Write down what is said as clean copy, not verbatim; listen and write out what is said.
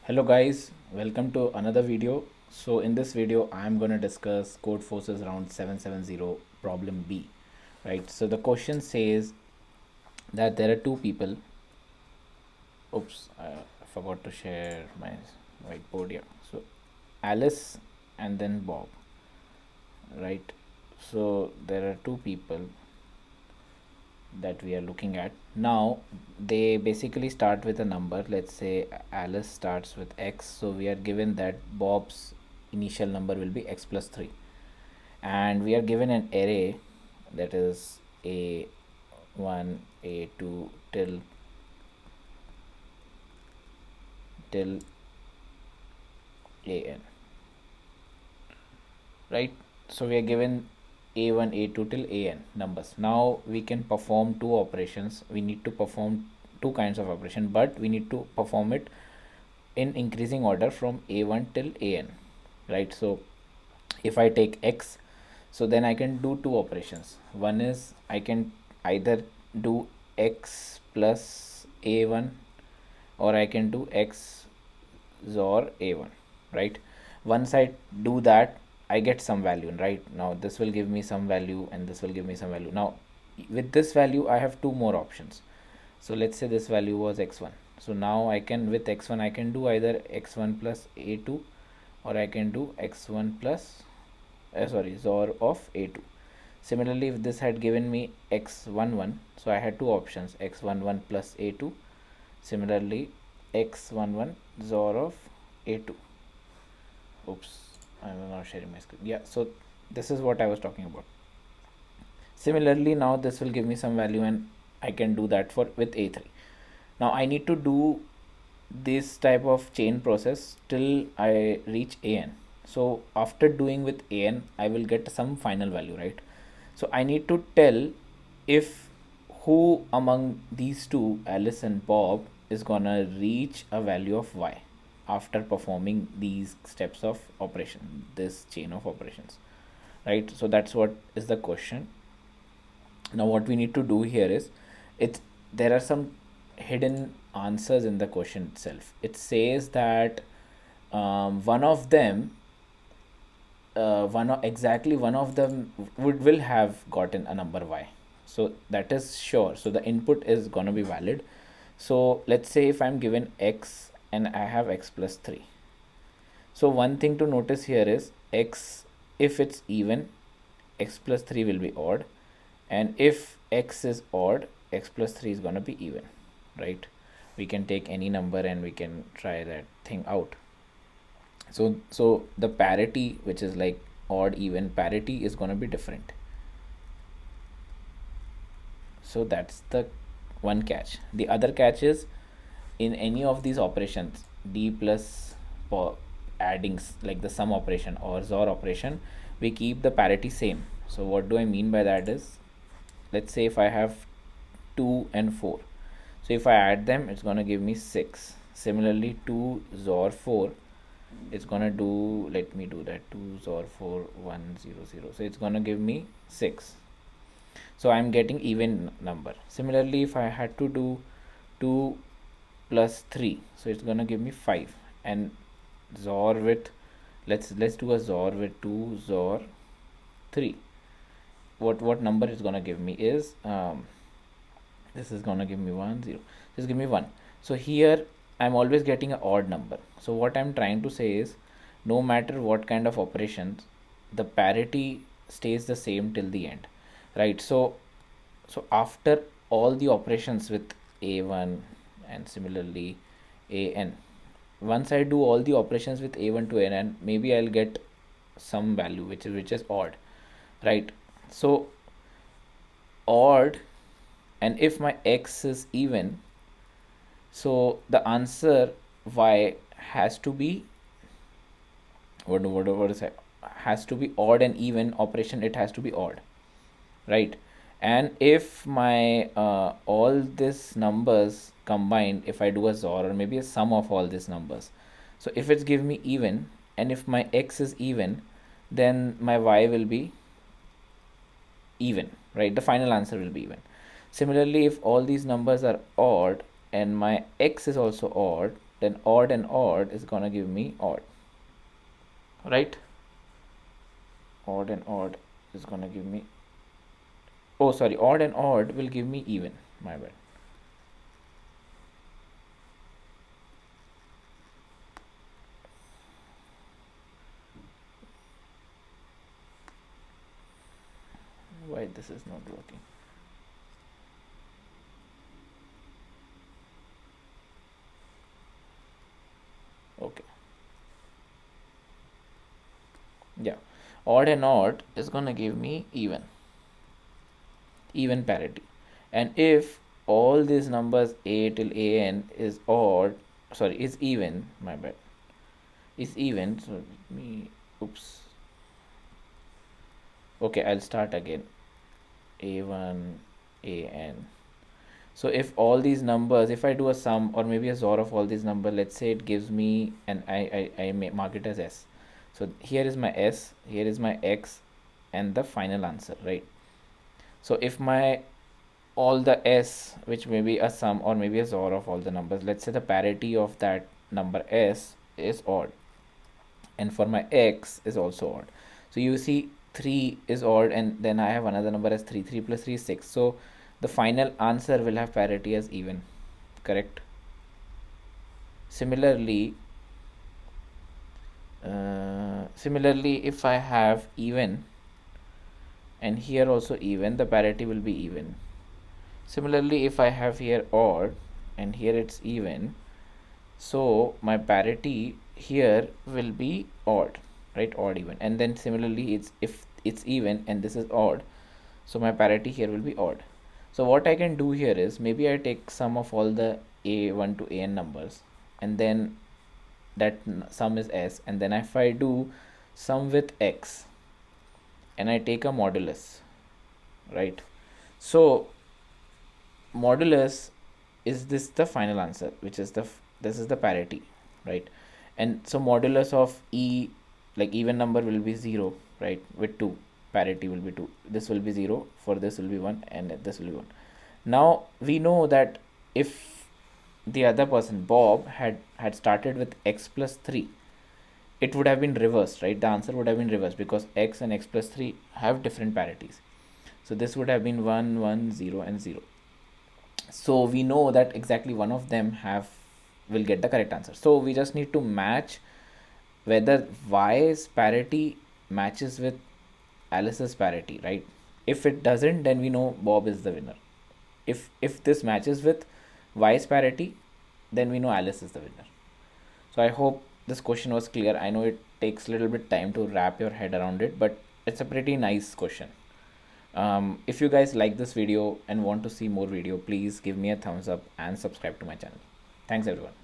Hello guys, welcome to another video. So in this video I'm going to discuss Codeforces round 770 problem B. Right, so the question says that there are two people. Oops, I forgot to share my whiteboard here. So Alice and then Bob. Right, so there are two people that we are looking at. Now they basically start with a number. Let's say Alice starts with X, so we are given that Bob's initial number will be X plus 3, and we are given an array that is A1 A2 till AN, right? So we are given A1 A2 till AN numbers. Now we can perform two operations. We need to perform two kinds of operation, but we need to perform it in increasing order from A1 till AN, right? So if I take X, so then I can do two operations. One is I can either do X plus A1, or I can do X XOR A1, right? Once I do that, I get some value, right? Now this will give me some value and this will give me some value. Now with this value I have two more options. So let's say this value was x1. So now I can, with x1 I can do either x1 plus a2, or I can do x1 plus XOR of a2. Similarly, if this had given me x11, so I had two options, x11 plus a2. Similarly, x11 XOR of a2. Oops, I'm not sharing my screen. Yeah, so this is what I was talking about. Similarly, now this will give me some value and I can do that for with a3. Now I need to do this type of chain process till I reach an. So after doing with an, I will get some final value, right? So I need to tell if who among these two, Alice and Bob, is gonna reach a value of y after performing these steps of operation, this chain of operations, right? So that's what is the question. Now what we need to do here is, it's there are some hidden answers in the question itself. It says that one of them exactly one of them will have gotten a number y, so that is sure. So the input is going to be valid. So let's say if I'm given x and I have x plus 3. So one thing to notice here is x, if it's even, x plus 3 will be odd, and if x is odd, x plus 3 is going to be even, right? We can take any number and we can try that thing out. So the parity, which is like odd even parity, is going to be different. So that's the one catch. The other catch is, in any of these operations, d plus adding, like the sum operation or XOR operation, we keep the parity same. So what do I mean by that is, let's say if I have 2 and 4, so if I add them, it's going to give me 6. Similarly, 2 XOR 4, it's going to do, let me do that, 2 XOR 4 1 0 0, so it's going to give me 6. So I'm getting even number. Similarly, if I had to do 2 plus 3, so it's going to give me 5. And XOR with, let's do a XOR with 2 XOR 3. What number is going to give me is this is going to give me 1 0, just give me 1. So here I'm always getting an odd number. So what I'm trying to say is, no matter what kind of operations, the parity stays the same till the end, right? So after all the operations with a1 and similarly an, once I do all the operations with a1 to an, maybe I'll get some value which is odd, right? So odd, and if my x is even, so the answer y has to be, what is it, has to be odd, and even operation, it has to be odd, right? And if my all these numbers combined, if I do a XOR, or maybe a sum of all these numbers, so if it's give me even, and if my x is even, then my y will be even, right? The final answer will be even. Similarly, if all these numbers are odd and my x is also odd, then odd and odd is gonna give me odd, right? Odd and odd is gonna give me, oh sorry, odd and odd will give me even, my bad. Why this is not working? Okay, yeah, odd and odd is gonna give me even parity. And if all these numbers a till an is odd, sorry, is even, my bad, is even, so let me, oops, okay, I'll start again. A1 an, so if all these numbers, if I do a sum or maybe a XOR of all these numbers, let's say it gives me, and I may mark it as S. So here is my S, here is my X, and the final answer, right? So if my all the S, which may be a sum or maybe a XOR of all the numbers, let's say the parity of that number S is odd, and for my X is also odd. So you see 3 is odd, and then I have another number as 3. 3 plus 3 is 6. So the final answer will have parity as even, correct? Similarly, if I have even and here also even, the parity will be even. Similarly, if I have here odd and here it's even, so my parity here will be odd, right? Odd even. And then similarly, it's if it's even and this is odd, so my parity here will be odd. So what I can do here is, maybe I take sum of all the a1 to an numbers, and then that sum is S, and then if I do sum with X and I take a modulus, right? So modulus is this the final answer, which is this is the parity, right? And so modulus of e, like even number, will be 0, right? With 2, parity will be 2. This will be 0, for this will be 1, and this will be 1. Now we know that if the other person Bob had started with x plus 3, it would have been reversed, right? The answer would have been reversed because x and x plus 3 have different parities. So this would have been 1 1 0 and 0. So we know that exactly one of them will get the correct answer. So we just need to match whether Y's parity matches with Alice's parity, right? If it doesn't, then we know Bob is the winner. If this matches with Y's parity, then we know Alice is the winner. So I hope this question was clear. I know it takes a little bit time to wrap your head around it, but it's a pretty nice question. If you guys like this video and want to see more video, please give me a thumbs up and subscribe to my channel. Thanks everyone.